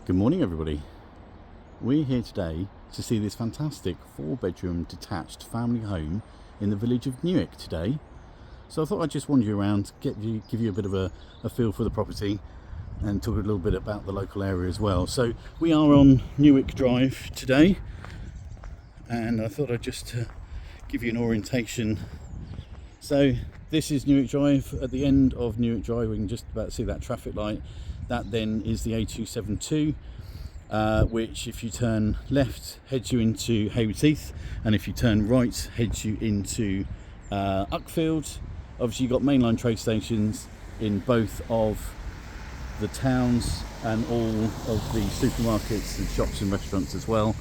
Good morning, everybody. We're here today to see this fantastic 4-bedroom detached family home in the village of Newick today. So I thought I'd just wander you around, give you a bit of a feel for the property and talk a little bit about the local area as well. So we are on Newick Drive today, and I thought I'd just give you an orientation. So this is Newick Drive. At the end of Newick Drive, we can just about see that traffic light. That then is the A272, which if you turn left heads you into Haywards Heath, and if you turn right heads you into Uckfield. Obviously you've got mainline trade stations in both of the towns and all of the supermarkets and shops and restaurants as well.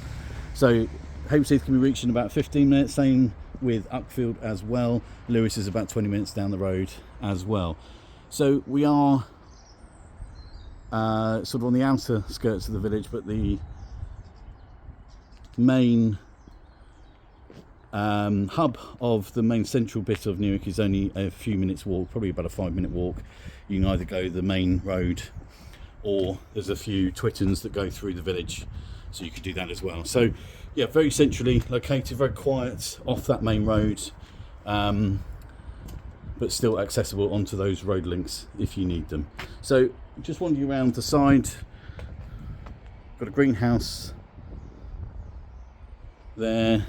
So Haywards Heath can be reached in about 15 minutes, same with Uckfield as well. Lewis is about 20 minutes down the road as well. So we are sort of on the outer skirts of the village, but the main hub of the main central bit of Newick is only a few minutes walk, probably about a 5-minute walk. You can either go the main road or there's a few twittons that go through the village, so you could do that as well. So yeah, very centrally located, very quiet off that main road, but still accessible onto those road links if you need them. So just wander you around the side. Got a greenhouse there.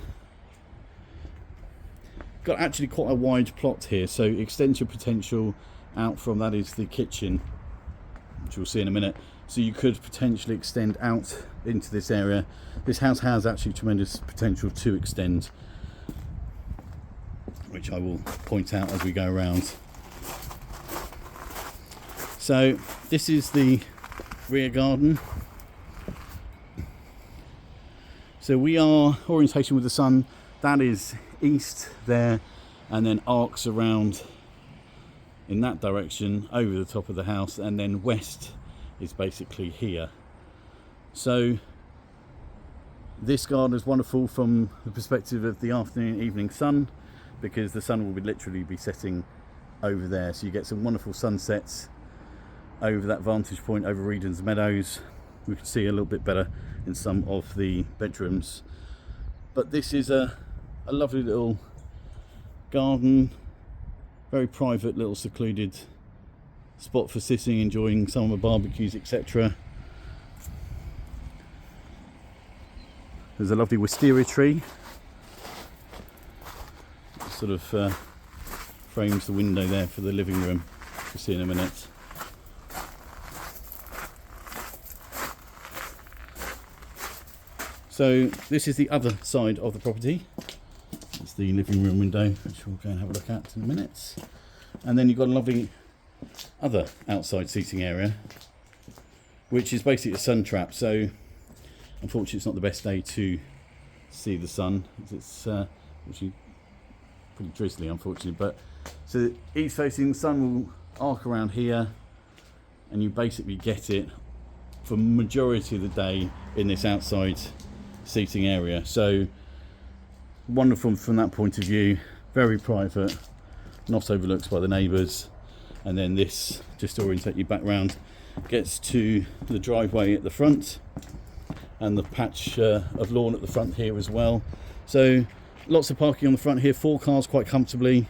Got actually quite a wide plot here, so extension potential out from that is the kitchen, which we'll see in a minute. So you could potentially extend out into this area. This house has actually tremendous potential to extend, which I will point out as we go around. So this is the rear garden. So we are orientation with the sun. That is east there, and then arcs around in that direction over the top of the house, and then west is basically here. So this garden is wonderful from the perspective of the afternoon evening sun, because the sun will literally be setting over there, so you get some wonderful sunsets over that vantage point over Reedon's Meadows. We can see a little bit better in some of the bedrooms, but this is a lovely little garden, very private little secluded spot for sitting, enjoying summer barbecues, etc. There's a lovely wisteria tree, sort of frames the window there for the living room. We'll see in a minute. So this is the other side of the property. It's the living room window, which we'll go and have a look at in a minute. And then you've got a lovely other outside seating area, which is basically a sun trap. So unfortunately it's not the best day to see the sun. It's actually pretty drizzly, unfortunately. But so east facing, the sun will arc around here, and you basically get it for majority of the day in this outside seating area. So wonderful from that point of view, very private, not overlooked by the neighbours. And then this, just to orientate you back round, gets to the driveway at the front and the patch of lawn at the front here as well. So lots of parking on the front here, 4 cars quite comfortably,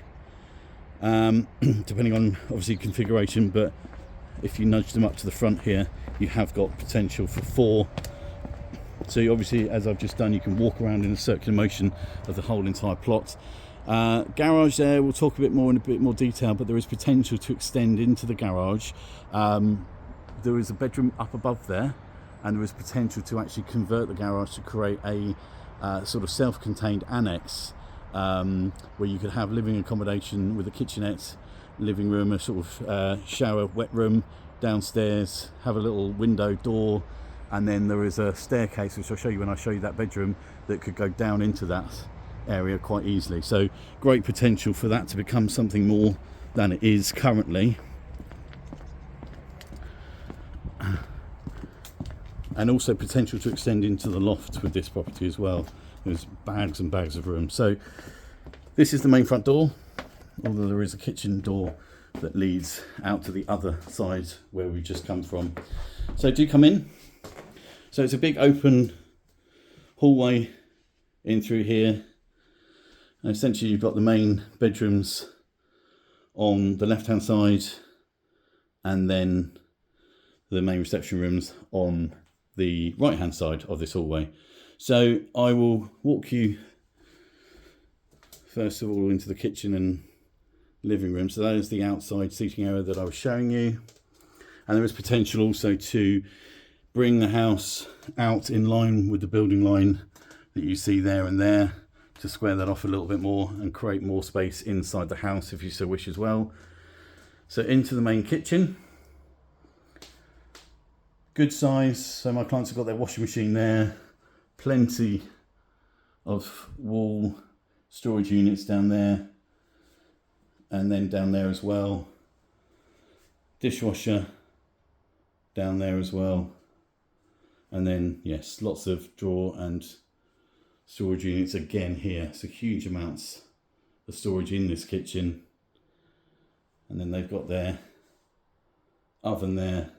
depending on obviously configuration, but if you nudge them up to the front here, you have got potential for 4. So you obviously, as I've just done, you can walk around in a circular motion of the whole entire plot. Garage there, we'll talk a bit more in a bit more detail, but there is potential to extend into the garage. There is a bedroom up above there, and there is potential to actually convert the garage to create a sort of self-contained annex, where you could have living accommodation with a kitchenette, living room, a sort of shower, wet room downstairs, have a little window door, and then there is a staircase, which I'll show you when I show you that bedroom, that could go down into that area quite easily. So great potential for that to become something more than it is currently. And also potential to extend into the loft with this property as well. There's bags and bags of room. So this is the main front door, although there is a kitchen door that leads out to the other side where we've just come from. So do come in. So it's a big open hallway in through here. And essentially you've got the main bedrooms on the left hand side, and then the main reception rooms on the right hand side of this hallway. So I will walk you first of all into the kitchen and living room. So that is the outside seating area that I was showing you, and there is potential also to bring the house out in line with the building line that you see there and there, to square that off a little bit more and create more space inside the house if you so wish as well. So into the main kitchen, good size. So my clients have got their washing machine there, plenty of wall storage units down there, and then down there as well, dishwasher down there as well, and then yes, lots of drawer and storage units again here. So huge amounts of storage in this kitchen. And then they've got their oven there,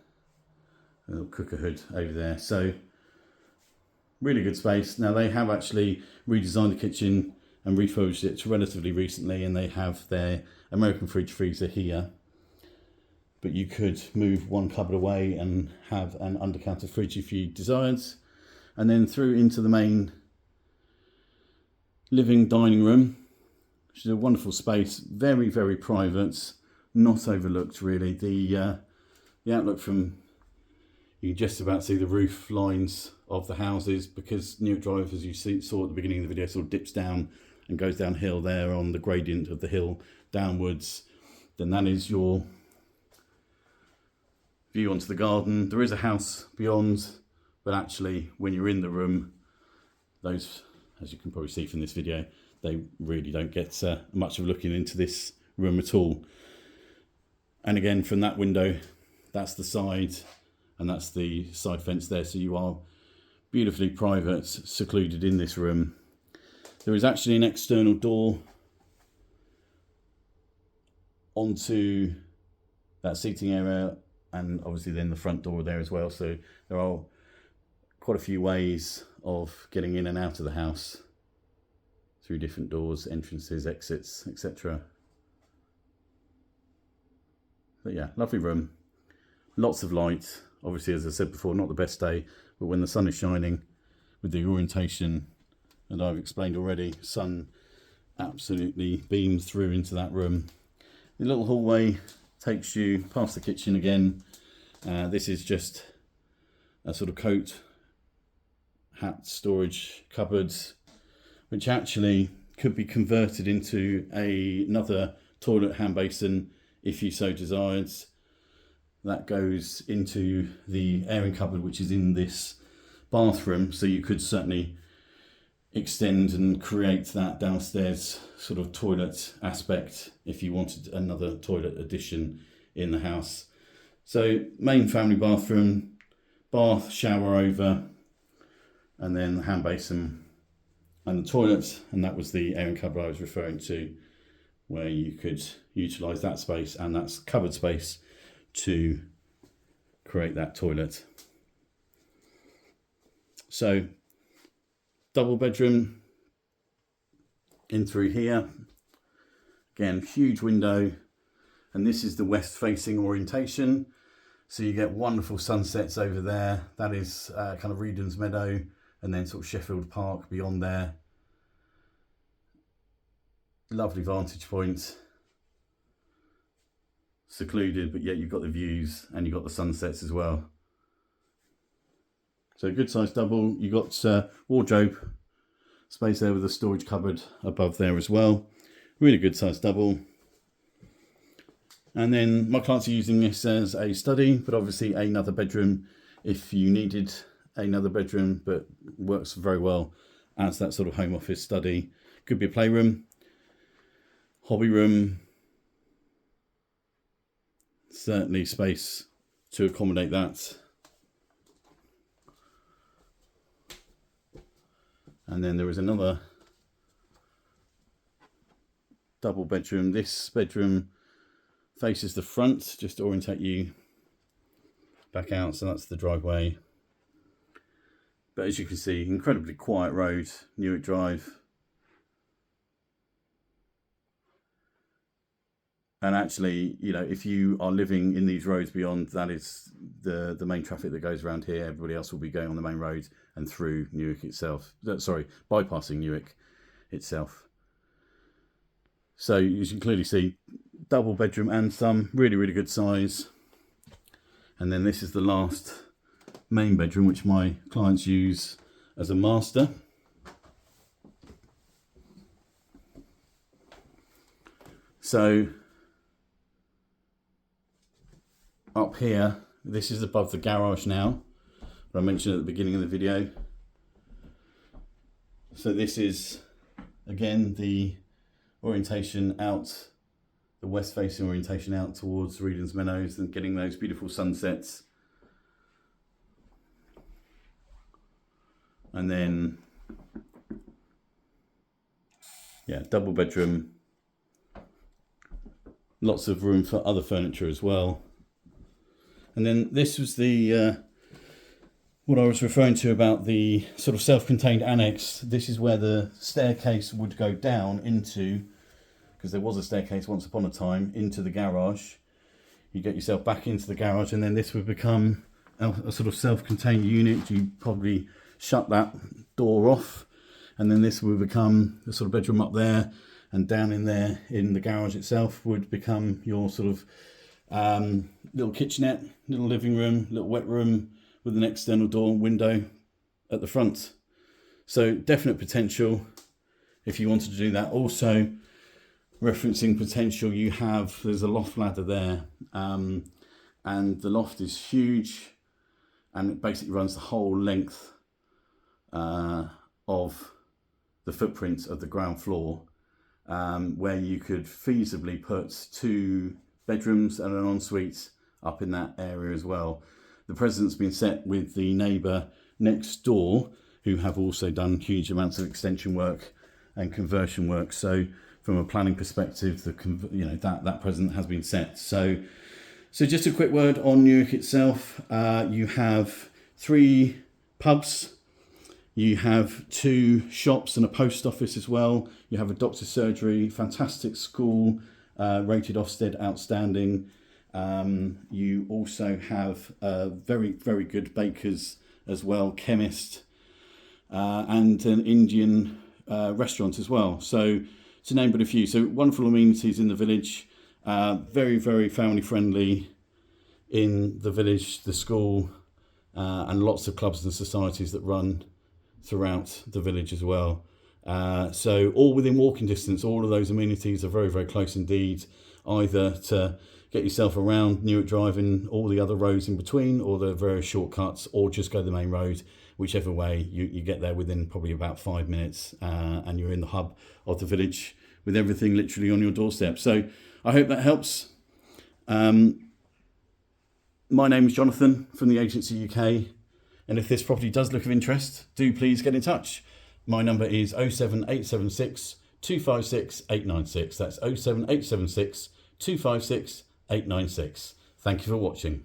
a little cooker hood over there. So really good space. Now they have actually redesigned the kitchen and refurbished it relatively recently, and they have their American fridge freezer here. But you could move one cupboard away and have an under-counter fridge if you desired. And then through into the main living dining room, which is a wonderful space, very, very private, not overlooked really. The outlook from, you can just about see the roof lines of the houses, because Newick Drive, as you saw at the beginning of the video, sort of dips down and goes downhill there on the gradient of the hill downwards. Then that is your view onto the garden. There is a house beyond, but actually when you're in the room, those, as you can probably see from this video, they really don't get much of a looking into this room at all. And again, from that window, that's the side, and that's the side fence there. So you are beautifully private, secluded in this room. There is actually an external door onto that seating area, and obviously then the front door there as well. So there are quite a few ways of getting in and out of the house through different doors, entrances, exits, etc. But yeah, lovely room, lots of light. Obviously, as I said before, not the best day, but when the sun is shining with the orientation that I've explained already, sun absolutely beams through into that room. The little hallway takes you past the kitchen again. This is just a sort of coat hat storage cupboards, which actually could be converted into another toilet hand basin if you so desired. That goes into the airing cupboard, which is in this bathroom, so you could certainly extend and create that downstairs sort of toilet aspect if you wanted another toilet addition in the house. So main family bathroom, bath, shower over, and then the hand basin and the toilet, and that was the airing cupboard I was referring to, where you could utilise that space and that's cupboard space to create that toilet. So double bedroom in through here, again huge window, and this is the west facing orientation, so you get wonderful sunsets over there. That is kind of Reedon's Meadow, and then sort of Sheffield Park beyond there. Lovely vantage point, secluded, but yet you've got the views and you've got the sunsets as well. So good sized double. You've got wardrobe space there with a storage cupboard above there as well. Really good sized double. And then my clients are using this as a study, but obviously another bedroom if you needed another bedroom, but works very well as that sort of home office study. Could be a playroom, hobby room, certainly space to accommodate that. And then there is another double bedroom. This bedroom faces the front, just to orientate you back out. So that's the driveway. But as you can see, incredibly quiet road, Newick Drive. And actually, you know, if you are living in these roads beyond, that is the main traffic that goes around here. Everybody else will be going on the main road and through Newick itself. Sorry, bypassing Newick itself. So as you can clearly see, double bedroom and some really, really good size. And then this is the last main bedroom, which my clients use as a master. So up here, this is above the garage now, that I mentioned at the beginning of the video. So this is, again, the orientation out, the west facing orientation out towards Reedon's Meadows and getting those beautiful sunsets. And then, yeah, double bedroom, lots of room for other furniture as well. And then this was the what I was referring to about the sort of self-contained annex. This is where the staircase would go down into, because there was a staircase once upon a time, into the garage. You get yourself back into the garage, and then this would become a sort of self-contained unit. You probably shut that door off, and then this would become the sort of bedroom up there, and down in there in the garage itself would become your sort of little kitchenette, little living room, little wet room with an external door and window at the front. So definite potential if you wanted to do that. Also referencing potential, there's a loft ladder there, and the loft is huge, and it basically runs the whole length of the footprint of the ground floor, where you could feasibly put 2 bedrooms and an ensuite up in that area as well. The precedent's been set with the neighbour next door, who have also done huge amounts of extension work and conversion work. So from a planning perspective, that precedent has been set. So just a quick word on Newick itself. You have 3 pubs. You have 2 shops and a post office as well. You have a doctor's surgery, fantastic school, rated Ofsted outstanding. You also have very, very good bakers as well, chemist, and an Indian restaurant as well. So to name but a few. So wonderful amenities in the village, very, very family friendly in the village, the school, and lots of clubs and societies that run throughout the village as well. So all within walking distance. All of those amenities are very, very close indeed, either to get yourself around Newick Drive and all the other roads in between, or the various shortcuts, or just go the main road. Whichever way, you get there within probably about 5 minutes, and you're in the hub of the village with everything literally on your doorstep. So I hope that helps. My name is Jonathan from the Agency UK, and if this property does look of interest, do please get in touch. My number is 07876 256 896. That's 07876 256 896. Thank you for watching.